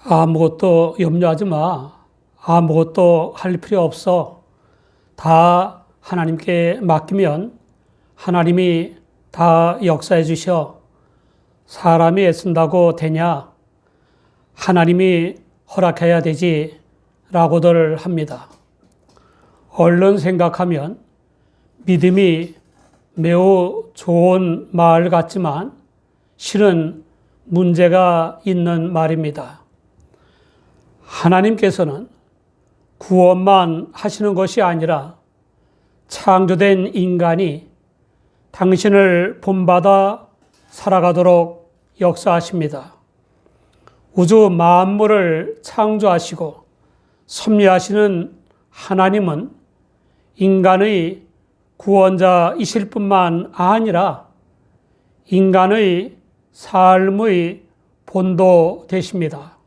아무것도 염려하지 마. 아무것도 할 필요 없어. 다 하나님께 맡기면 하나님이 다 역사해 주셔. 사람이 애쓴다고 되냐? 하나님이 허락해야 되지. 라고들 합니다. 얼른 생각하면 믿음이 매우 좋은 말 같지만 실은 문제가 있는 말입니다. 하나님께서는 구원만 하시는 것이 아니라 창조된 인간이 당신을 본받아 살아가도록 역사하십니다. 우주 만물을 창조하시고 섭리하시는 하나님은 인간의 구원자이실 뿐만 아니라 인간의 삶의 본도 되십니다.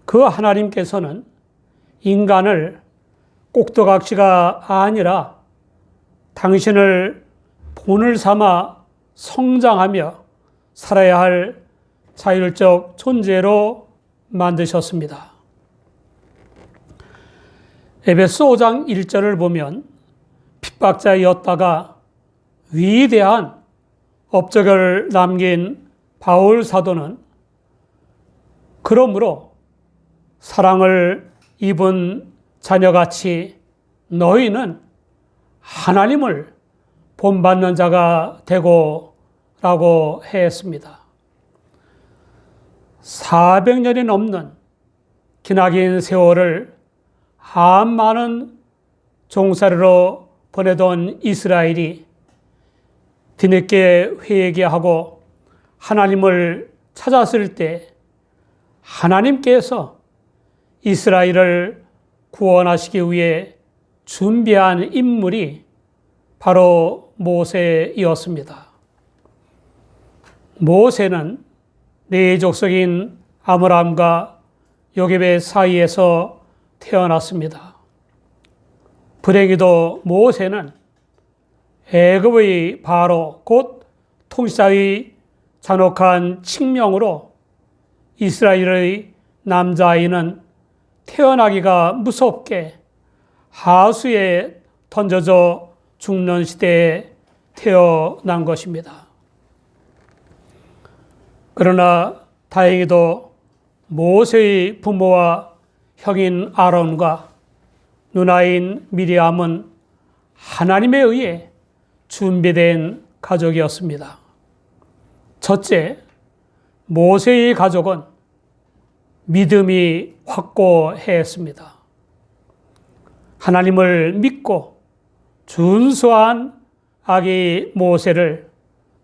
그 하나님께서는 인간을 꼭두각시가 아니라 당신을 본을 삼아 성장하며 살아야 할 자율적 존재로 만드셨습니다. 에베소 5장 1절을 보면 핍박자였다가 위대한 업적을 남긴 바울 사도는 그러므로 사랑을 입은 자녀같이 너희는 하나님을 본받는 자가 되고 라고 했습니다. 400년이 넘는 기나긴 세월을 한 많은 종살이로 보내던 이스라엘이 뒤늦게 회개하고 하나님을 찾았을 때 하나님께서 이스라엘을 구원하시기 위해 준비한 인물이 바로 모세였습니다. 모세는 네 족속인 아므람과 요셉의 사이에서 태어났습니다. 불행히도 모세는 애굽의 바로 곧 통치자의 잔혹한 칙명으로 이스라엘의 남자아이는 태어나기가 무섭게 하수에 던져져 죽는 시대에 태어난 것입니다. 그러나 다행히도 모세의 부모와 형인 아론과 누나인 미리암은 하나님에 의해 준비된 가족이었습니다. 첫째, 모세의 가족은 믿음이 확고했습니다. 하나님을 믿고 준수한 아기 모세를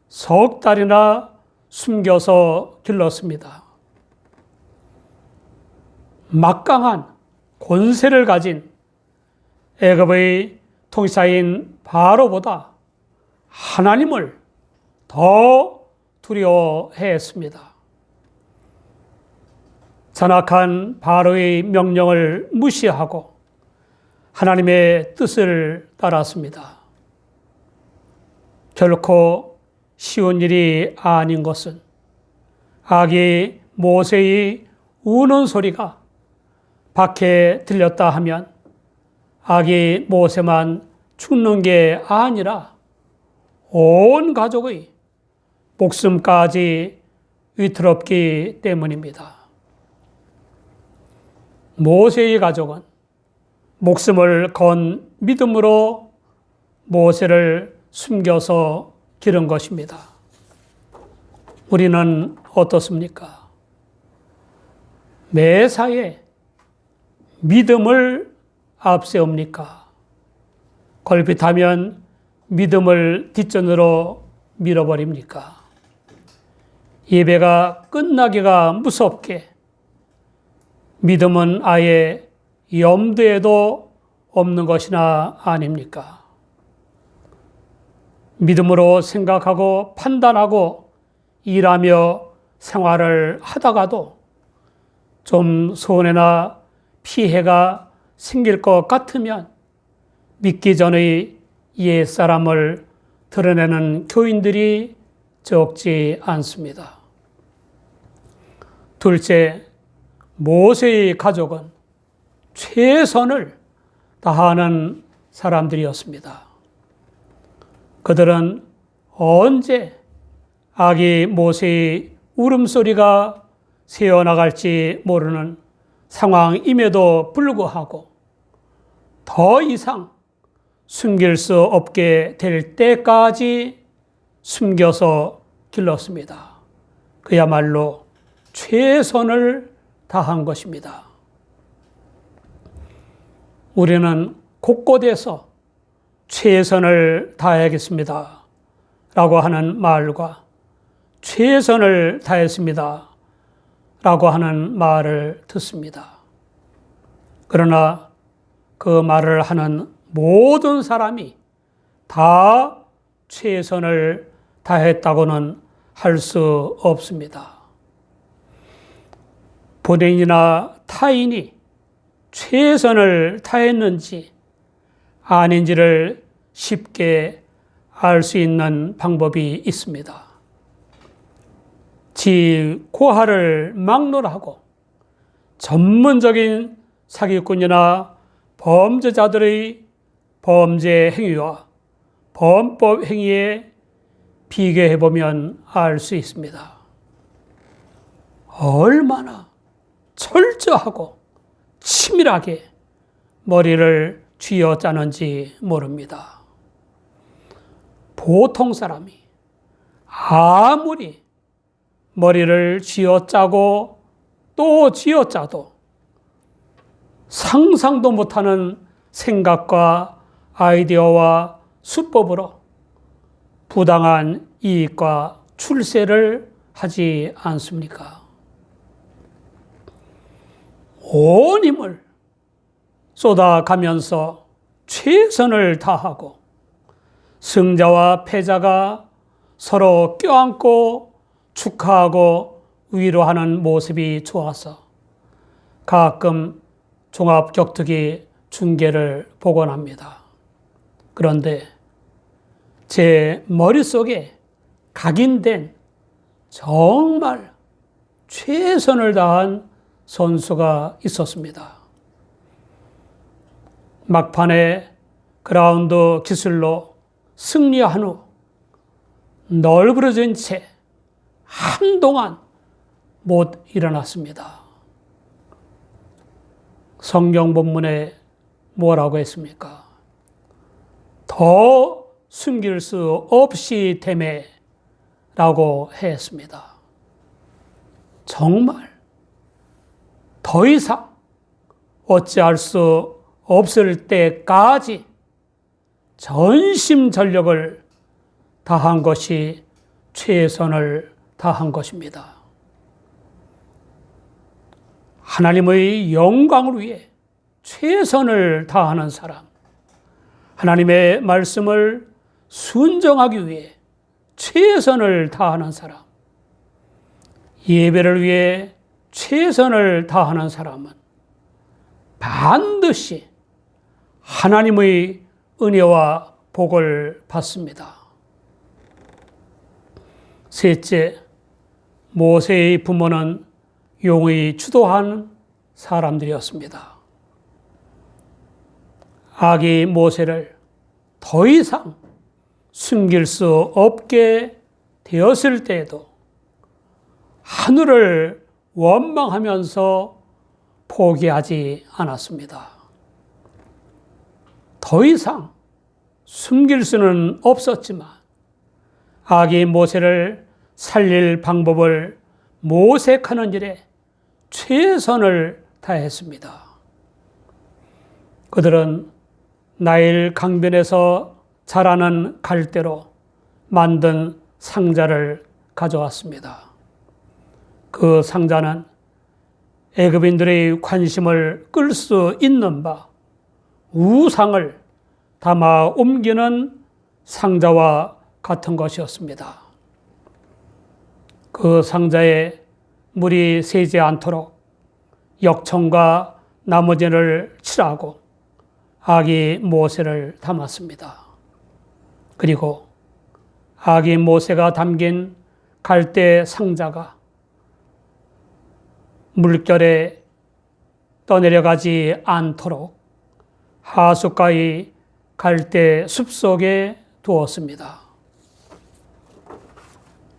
석 달이나 숨겨서 길렀습니다. 막강한 권세를 가진 애굽의 통치자인 바로보다 하나님을 더 두려워했습니다. 잔악한 바로의 명령을 무시하고 하나님의 뜻을 따랐습니다. 결코 쉬운 일이 아닌 것은 아기 모세의 우는 소리가 밖에 들렸다 하면 아기 모세만 죽는 게 아니라 온 가족의 목숨까지 위태롭기 때문입니다. 모세의 가족은 목숨을 건 믿음으로 모세를 숨겨서 기른 것입니다. 우리는 어떻습니까? 매사에 믿음을 앞세웁니까? 걸핏하면 믿음을 뒷전으로 밀어버립니까? 예배가 끝나기가 무섭게 믿음은 아예 염두에도 없는 것이나 아닙니까? 믿음으로 생각하고 판단하고 일하며 생활을 하다가도 좀 손해나 피해가 생길 것 같으면 믿기 전의 옛사람을 드러내는 교인들이 적지 않습니다. 둘째, 모세의 가족은 최선을 다하는 사람들이었습니다. 그들은 언제 아기 모세의 울음소리가 새어나갈지 모르는 상황임에도 불구하고 더 이상 숨길 수 없게 될 때까지 숨겨서 길렀습니다. 그야말로 최선을 다한 것입니다. 우리는 곳곳에서 최선을 다해야겠습니다 라고 하는 말과 최선을 다했습니다 라고 하는 말을 듣습니다. 그러나 그 말을 하는 모든 사람이 다 최선을 다했다고는 할 수 없습니다. 본인이나 타인이 최선을 다했는지 아닌지를 쉽게 알 수 있는 방법이 있습니다. 지 고하를 막론하고 전문적인 사기꾼이나 범죄자들의 범죄 행위와 범법 행위에 비교해보면 알 수 있습니다. 얼마나 철저하고 치밀하게 머리를 쥐어짜는지 모릅니다. 보통 사람이 아무리 머리를 쥐어짜고 또 쥐어짜도 상상도 못하는 생각과 아이디어와 수법으로 부당한 이익과 출세를 하지 않습니까? 온 힘을 쏟아가면서 최선을 다하고 승자와 패자가 서로 껴안고 축하하고 위로하는 모습이 좋아서 가끔 종합격투기 중계를 보곤 합니다. 그런데 제 머릿속에 각인된 정말 최선을 다한 선수가 있었습니다. 막판에 그라운드 기술로 승리한 후 널브러진 채 한동안 못 일어났습니다. 성경 본문에 뭐라고 했습니까? 더 숨길 수 없이 되매 라고 했습니다. 정말 더 이상 어찌할 수 없을 때까지 전심전력을 다한 것이 최선을 다한 것입니다. 하나님의 영광을 위해 최선을 다하는 사람, 하나님의 말씀을 순종하기 위해 최선을 다하는 사람, 예배를 위해 최선을 다하는 사람은 반드시 하나님의 은혜와 복을 받습니다. 셋째, 모세의 부모는 용의 주도한 사람들이었습니다. 아기 모세를 더 이상 숨길 수 없게 되었을 때에도 하늘을 원망하면서 포기하지 않았습니다. 더 이상 숨길 수는 없었지만 아기 모세를 살릴 방법을 모색하는 일에 최선을 다했습니다. 그들은 나일 강변에서 자라는 갈대로 만든 상자를 가져왔습니다. 그 상자는 애굽인들의 관심을 끌 수 있는 바 우상을 담아 옮기는 상자와 같은 것이었습니다. 그 상자에 물이 새지 않도록 역청과 나무진을 칠하고 아기 모세를 담았습니다. 그리고 아기 모세가 담긴 갈대 상자가 물결에 떠내려가지 않도록 하숫가의 갈대 숲속에 두었습니다.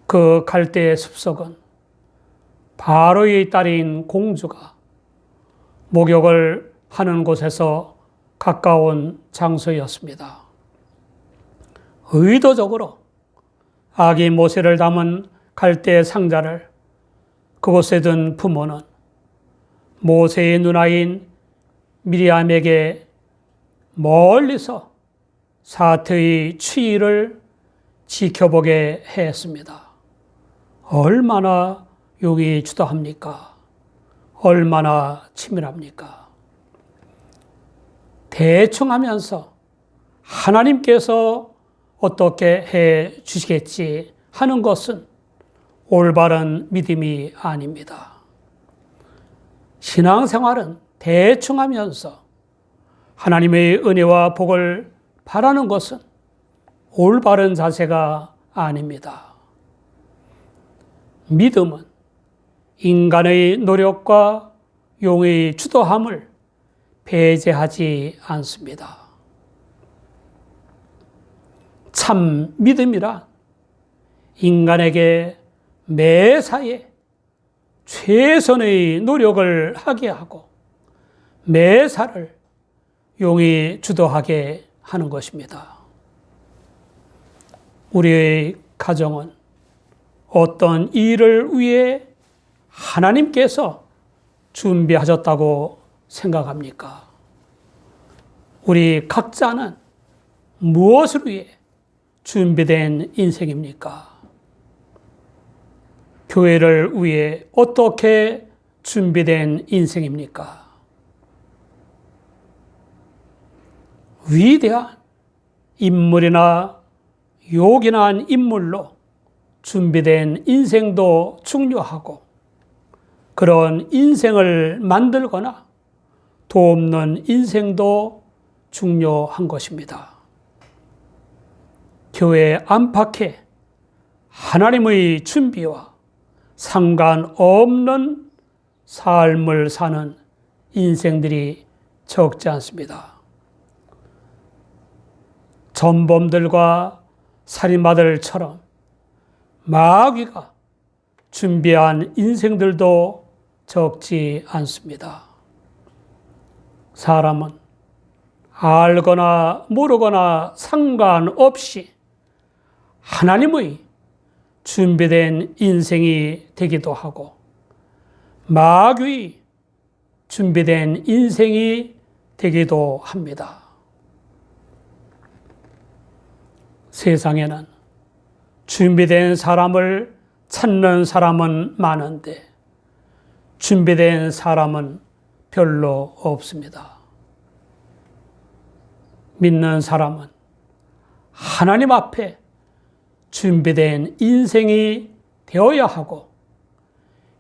그 갈대 숲속은 바로의 딸인 공주가 목욕을 하는 곳에서 가까운 장소였습니다. 의도적으로 아기 모세를 담은 갈대 상자를 그곳에 둔 부모는 모세의 누나인 미리암에게 멀리서 사태의 추이를 지켜보게 했습니다. 얼마나 용이 주도합니까? 얼마나 치밀합니까? 대충 하면서 하나님께서 어떻게 해 주시겠지 하는 것은 올바른 믿음이 아닙니다. 신앙생활은 대충 하면서 하나님의 은혜와 복을 바라는 것은 올바른 자세가 아닙니다. 믿음은 인간의 노력과 용의 주도함을 배제하지 않습니다. 참 믿음이란 인간에게 매사에 최선의 노력을 하게 하고 매사를 용이 주도하게 하는 것입니다. 우리의 가정은 어떤 일을 위해 하나님께서 준비하셨다고 생각합니까? 우리 각자는 무엇을 위해 준비된 인생입니까? 교회를 위해 어떻게 준비된 인생입니까? 위대한 인물이나 요긴한 인물로 준비된 인생도 중요하고 그런 인생을 만들거나 돕는 인생도 중요한 것입니다. 교회 안팎에 하나님의 준비와 상관없는 삶을 사는 인생들이 적지 않습니다. 전범들과 살인마들처럼 마귀가 준비한 인생들도 적지 않습니다. 사람은 알거나 모르거나 상관없이 하나님의 준비된 인생이 되기도 하고 마귀의 준비된 인생이 되기도 합니다. 세상에는 준비된 사람을 찾는 사람은 많은데 준비된 사람은 별로 없습니다. 믿는 사람은 하나님 앞에 준비된 인생이 되어야 하고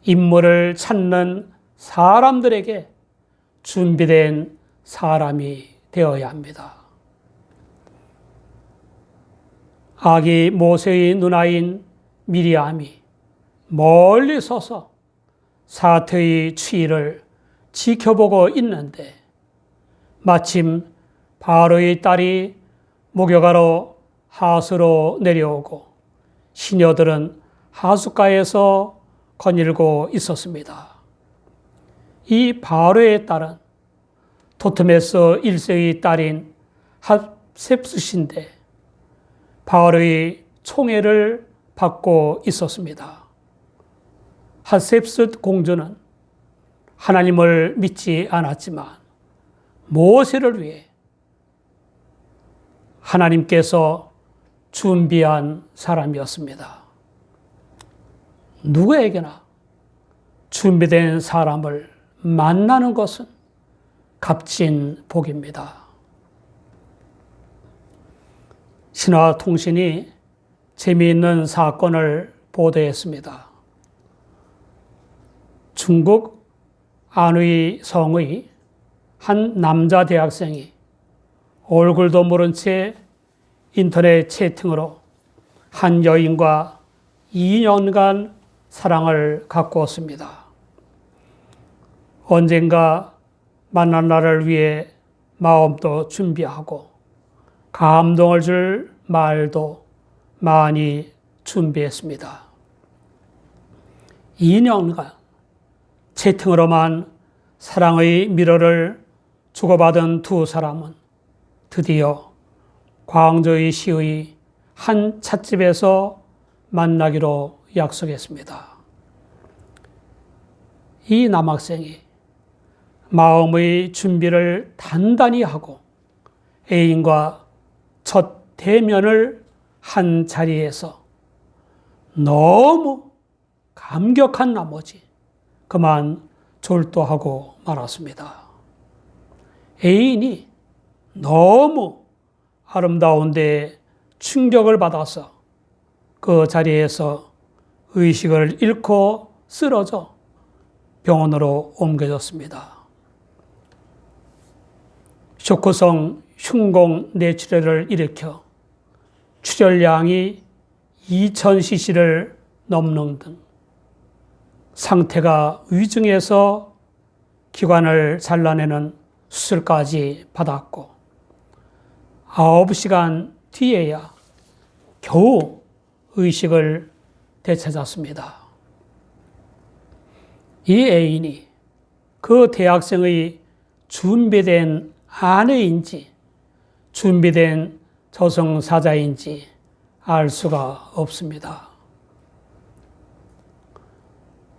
인물을 찾는 사람들에게 준비된 사람이 되어야 합니다. 아기 모세의 누나인 미리암이 멀리 서서 사태의 추이를 지켜보고 있는데 마침 바로의 딸이 목욕하러 하수로 내려오고 시녀들은 하숫가에서 거닐고 있었습니다. 이 바로의 딸은 도트메스 1세의 딸인 핫셉스신데 바로의 총애를 받고 있었습니다. 핫셉스 공주는 하나님을 믿지 않았지만 모세를 위해 하나님께서 준비한 사람이었습니다. 누구에게나 준비된 사람을 만나는 것은 값진 복입니다. 신화통신이 재미있는 사건을 보도했습니다. 중국 안의 성의 한 남자 대학생이 얼굴도 모른 채 인터넷 채팅으로 한 여인과 2년간 사랑을 가꾸었습니다. 언젠가 만난 날을 위해 마음도 준비하고 감동을 줄 말도 많이 준비했습니다. 2년간 채팅으로만 사랑의 미로를 주고받은 두 사람은 드디어 광주의 시의 한 찻집에서 만나기로 약속했습니다. 이 남학생이 마음의 준비를 단단히 하고 애인과 첫 대면을 한 자리에서 너무 감격한 나머지 그만 졸도하고 말았습니다. 애인이 너무 아름다운데 충격을 받아서 그 자리에서 의식을 잃고 쓰러져 병원으로 옮겨졌습니다. 쇼크성 흉공 뇌출혈을 일으켜 출혈량이 2000cc를 넘는 등 상태가 위중해서 기관을 잘라내는 수술까지 받았고 9시간 뒤에야 겨우 의식을 되찾았습니다. 이 애인이 그 대학생의 준비된 아내인지 준비된 저승사자인지 알 수가 없습니다.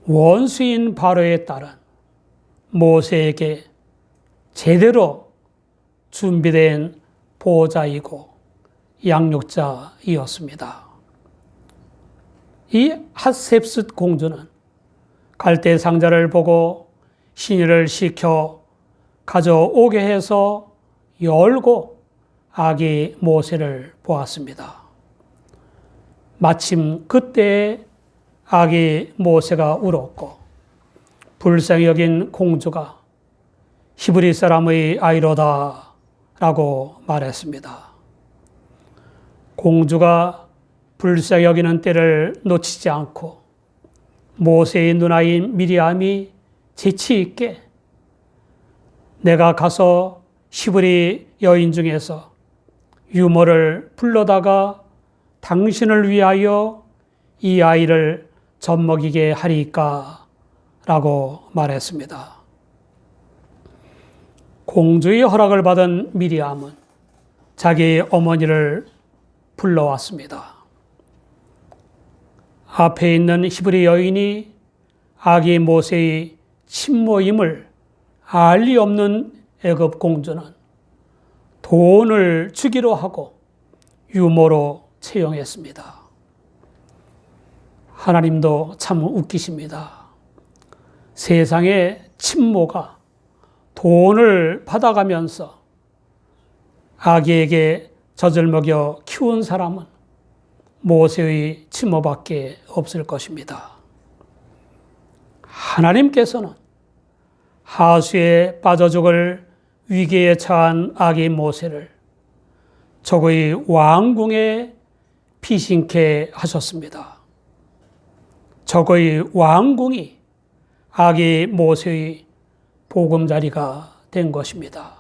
원수인 바로에 따른 모세에게 제대로 준비된 보호자이고 양육자이었습니다. 이 핫셉스 공주는 갈대 상자를 보고 신의를 시켜 가져오게 해서 열고 아기 모세를 보았습니다. 마침 그때에 아기 모세가 울었고 불쌍히 여긴 공주가 히브리 사람의 아이로다 라고 말했습니다. 공주가 불쌍히 여기는 때를 놓치지 않고 모세의 누나인 미리암이 재치 있게 내가 가서 히브리 여인 중에서 유모를 불러다가 당신을 위하여 이 아이를 젖먹이게 하리까 라고 말했습니다. 공주의 허락을 받은 미리암은 자기 어머니를 불러왔습니다. 앞에 있는 히브리 여인이 아기 모세의 친모임을 알 리 없는 애굽 공주는 돈을 주기로 하고 유모로 채용했습니다. 하나님도 참 웃기십니다. 세상에 친모가 돈을 받아가면서 아기에게 젖을 먹여 키운 사람은 모세의 친모밖에 없을 것입니다. 하나님께서는 하수에 빠져 죽을 위기에 처한 아기 모세를 적의 왕궁에 피신케 하셨습니다. 적의 왕궁이 아기 모세의 보금자리가 된 것입니다.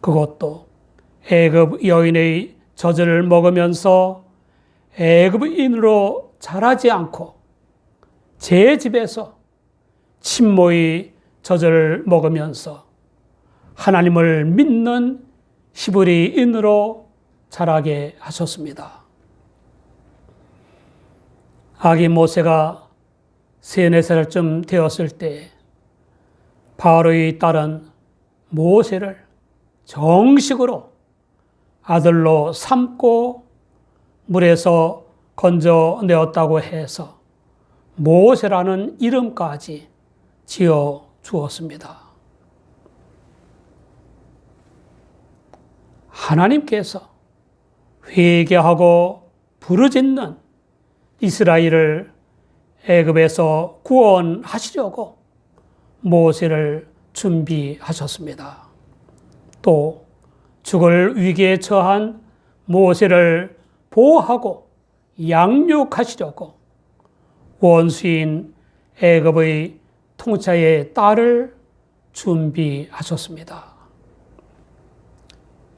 그것도 애굽 여인의 젖을 먹으면서 애굽인으로 자라지 않고 제 집에서 친모의 젖을 먹으면서 하나님을 믿는 히브리인으로 자라게 하셨습니다. 아기 모세가 3, 4살쯤 되었을 때 바로의 딸은 모세를 정식으로 아들로 삼고 물에서 건져내었다고 해서 모세라는 이름까지 지어 주었습니다. 하나님께서 회개하고 부르짖는 이스라엘을 애굽에서 구원하시려고 모세를 준비하셨습니다. 또 죽을 위기에 처한 모세를 보호하고 양육하시려고 원수인 애굽의 통치자의 딸을 준비하셨습니다.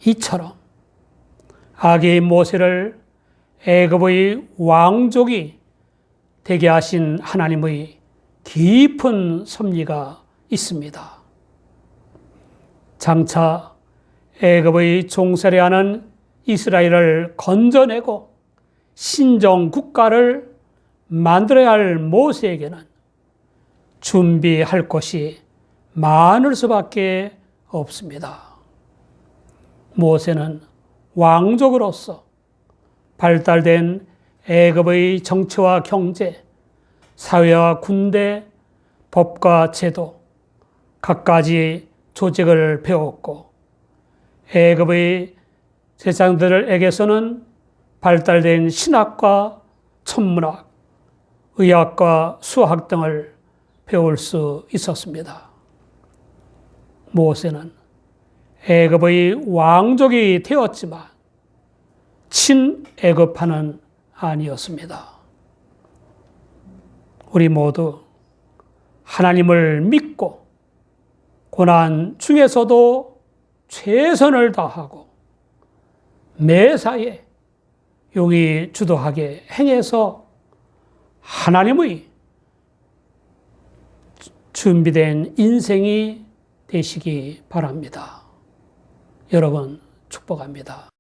이처럼 아기인 모세를 애굽의 왕족이 되게 하신 하나님의 깊은 섭리가 있습니다. 장차 애굽의 종살이하는 이스라엘을 건져내고 신정 국가를 만들어야 할 모세에게는 준비할 것이 많을 수밖에 없습니다. 모세는 왕족으로서 발달된 애굽의 정치와 경제, 사회와 군대, 법과 제도, 갖가지 조직을 배웠고 애굽의 제사장들에게서는 발달된 신학과 천문학, 의학과 수학 등을 배울 수 있었습니다. 모세는 애굽의 왕족이 되었지만 친애굽파는 아니었습니다. 우리 모두 하나님을 믿고 고난 중에서도 최선을 다하고 매사에 용이 주도하게 행해서 하나님의 준비된 인생이 되시기 바랍니다. 여러분 축복합니다.